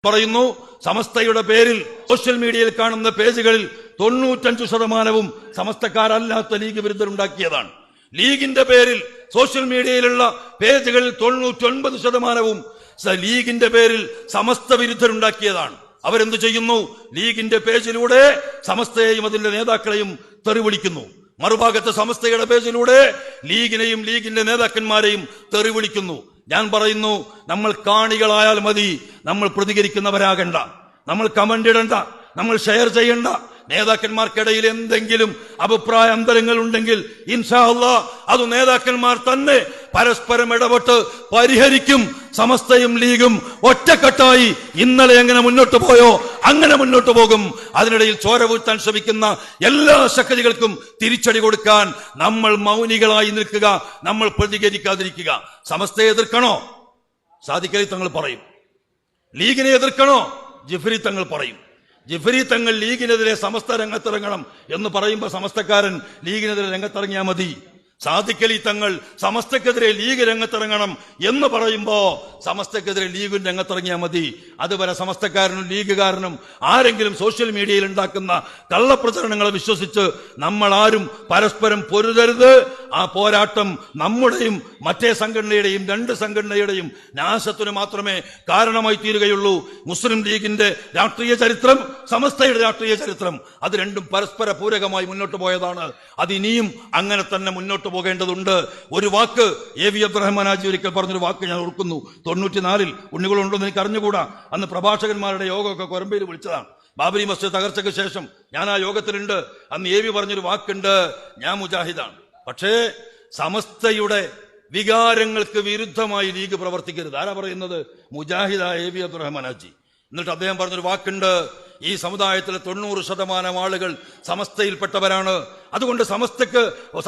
പറയുന്നു, സമസ്തയുടെ പേരിൽ സോഷ്യൽ മീഡിയയിൽ കാണുന്ന പേജുകളിൽ 95% സമസ്തക്കാരല്ലാത്ത ലീഗ് വിരുദ്ധരുണ്ടാക്കിയതാണ്. ലീഗിന്റെ പേരിൽ സോഷ്യൽ മീഡിയയിലുള്ള പേജുകളിൽ 99% ലീഗിന്റെ പേരിൽ സമസ്ത വിരുദ്ധരുണ്ടാക്കിയതാണ്. അവരെന്ത് ചെയ്യുന്നു? ലീഗിന്റെ പേജിലൂടെ സമസ്തയെയും അതിന്റെ നേതാക്കളെയും തെറി വിളിക്കുന്നു. മറുഭാഗത്ത് സമസ്തയുടെ പേജിലൂടെ ലീഗിനെയും ലീഗിന്റെ നേതാക്കന്മാരെയും തെറി വിളിക്കുന്നു. ഞാൻ പറയുന്നു, നമ്മൾ കാണികളായാൽ മതി, നമ്മൾ പ്രതികരിക്കുന്നവരാകണ്ട, നമ്മൾ കമന്റ് ഇടണ്ട, നമ്മൾ ഷെയർ ചെയ്യണ്ട. നേതാക്കന്മാർക്കിടയിൽ എന്തെങ്കിലും അഭിപ്രായ അന്തരങ്ങൾ ഉണ്ടെങ്കിൽ ഇൻഷാ അല്ലാഹ് അത് നേതാക്കന്മാർ തന്നെ പരസ്പരം ഇടപെട്ട് പരിഹരിക്കും. സമസ്തയും ലീഗും ഒറ്റക്കെട്ടായി ഇന്നലെ എങ്ങനെ മുന്നോട്ട് പോയോ അങ്ങനെ മുന്നോട്ട് പോകും. അതിനിടയിൽ ചോര വീഴ്ത്താൻ ശ്രമിക്കുന്ന എല്ലാ ശക്തികൾക്കും തിരിച്ചടി കൊടുക്കാൻ നമ്മൾ മൗനികളായി നിൽക്കുക, നമ്മൾ പ്രതികരിക്കാതിരിക്കുക. സമസ്തയെ എതിർക്കണോ? സാദിഖലി തങ്ങൾ പറയും. ലീഗിനെ എതിർക്കണോ? ജിഫ്രി തങ്ങൾ പറയും. ജിഫ്രി തങ്ങൾ ലീഗിനെതിരെ സമസ്ത രംഗത്തിറങ്ങണം എന്ന് പറയുമ്പോൾ സമസ്തക്കാരൻ ലീഗിനെതിരെ രംഗത്തിറങ്ങിയാൽ മതി. സാദിഖലി തങ്ങൾ സമസ്തക്കെതിരെ ലീഗ് രംഗത്തിറങ്ങണം എന്ന് പറയുമ്പോ സമസ്തക്കെതിരെ ലീഗും രംഗത്തിറങ്ങിയാൽ മതി. അതുവരെ സമസ്തക്കാരനും ലീഗുകാരനും ആരെങ്കിലും സോഷ്യൽ മീഡിയയിൽ ഉണ്ടാക്കുന്ന കള്ളപ്രചരണങ്ങളെ വിശ്വസിച്ച് നമ്മൾ ആരും പരസ്പരം പൊരുതരുത്. ആ പോരാട്ടം നമ്മുടെയും മറ്റേ സംഘടനയുടെയും രണ്ട് സംഘടനയുടെയും നാശത്തിന് മാത്രമേ കാരണമായി തീരുകയുള്ളൂ. മുസ്ലിം ലീഗിന്റെ രാഷ്ട്രീയ ചരിത്രം, സമസ്തയുടെ രാഷ്ട്രീയ ചരിത്രം, അത് രണ്ടും പരസ്പര പൂരകമായി മുന്നോട്ട് പോയതാണ്. അതിനിയും അങ്ങനെ തന്നെ മുന്നോട്ട് പോകേണ്ടതുണ്ട്. ഒരു വാക്ക് എ വി അബ്ദുറഹ്മാൻ ഹാജി ഒരിക്കൽ പറഞ്ഞൊരു വാക്ക് ഞാൻ ഓർക്കുന്നു. 94 ഉണ്ണികളുണ്ടോന്ന് എനിക്ക് അറിഞ്ഞുകൂടാ. അന്ന് പ്രഭാഷകന്മാരുടെ യോഗമൊക്കെ കൊരമ്പയിൽ വിളിച്ചതാണ്. ബാബരി മസ്ജിദ് തകർച്ചയ്ക്ക് ശേഷം ഞാൻ ആ യോഗത്തിലുണ്ട്. അന്ന് എ വി പറഞ്ഞൊരു വാക്കുണ്ട്, ഞാൻ മുജാഹിദാണ്, പക്ഷേ സമസ്തയുടെ വികാരങ്ങൾക്ക് വിരുദ്ധമായി ലീഗ് പ്രവർത്തിക്കരുത്. ആരാ പറയുന്നത്? മുജാഹിദ എ വി അബ്ദുറഹ്മാൻ ഹാജി. എന്നിട്ട് അദ്ദേഹം പറഞ്ഞൊരു വാക്കുണ്ട്, ഈ സമുദായത്തിലെ 90% ആളുകൾ സമസ്തയിൽപ്പെട്ടവരാണ്. അതുകൊണ്ട്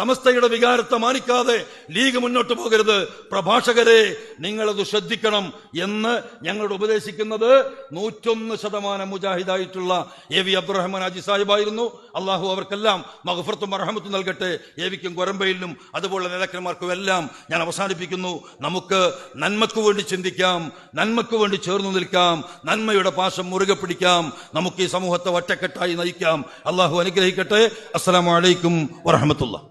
സമസ്തയുടെ വികാരത്തെ മാനിക്കാതെ ലീഗ് മുന്നോട്ട് പോകരുത്. പ്രഭാഷകരെ, നിങ്ങളത് ശ്രദ്ധിക്കണം എന്ന് ഞങ്ങളോട് ഉപദേശിക്കുന്നത് 101% മുജാഹിദായിട്ടുള്ള എ വി അബ്ദുറഹ്മാൻ ഹാജി സാഹിബായിരുന്നു. അള്ളാഹു അവർക്കെല്ലാം മഗ്ഫിറത്തും റഹ്മത്തും നൽകട്ടെ. എ വിക്കും കൊരമ്പയിലും അതുപോലെ നേതാക്കന്മാർക്കും എല്ലാം ഞാൻ അവസാനിപ്പിക്കുന്നു. നമുക്ക് നന്മയ്ക്കു വേണ്ടി ചിന്തിക്കാം, നന്മയ്ക്കു വേണ്ടി ചേർന്നു നിൽക്കാം, നന്മയുടെ പാശം മുറുകെ പിടിക്കാം, നമുക്ക് ഈ സമൂഹത്തെ ഒറ്റക്കെട്ടായി നയിക്കാം. അള്ളാഹു അനുഗ്രഹിക്കട്ടെ. അസ്സലാമു അലൈക്കും വറഹ്മത്തുള്ളാഹി.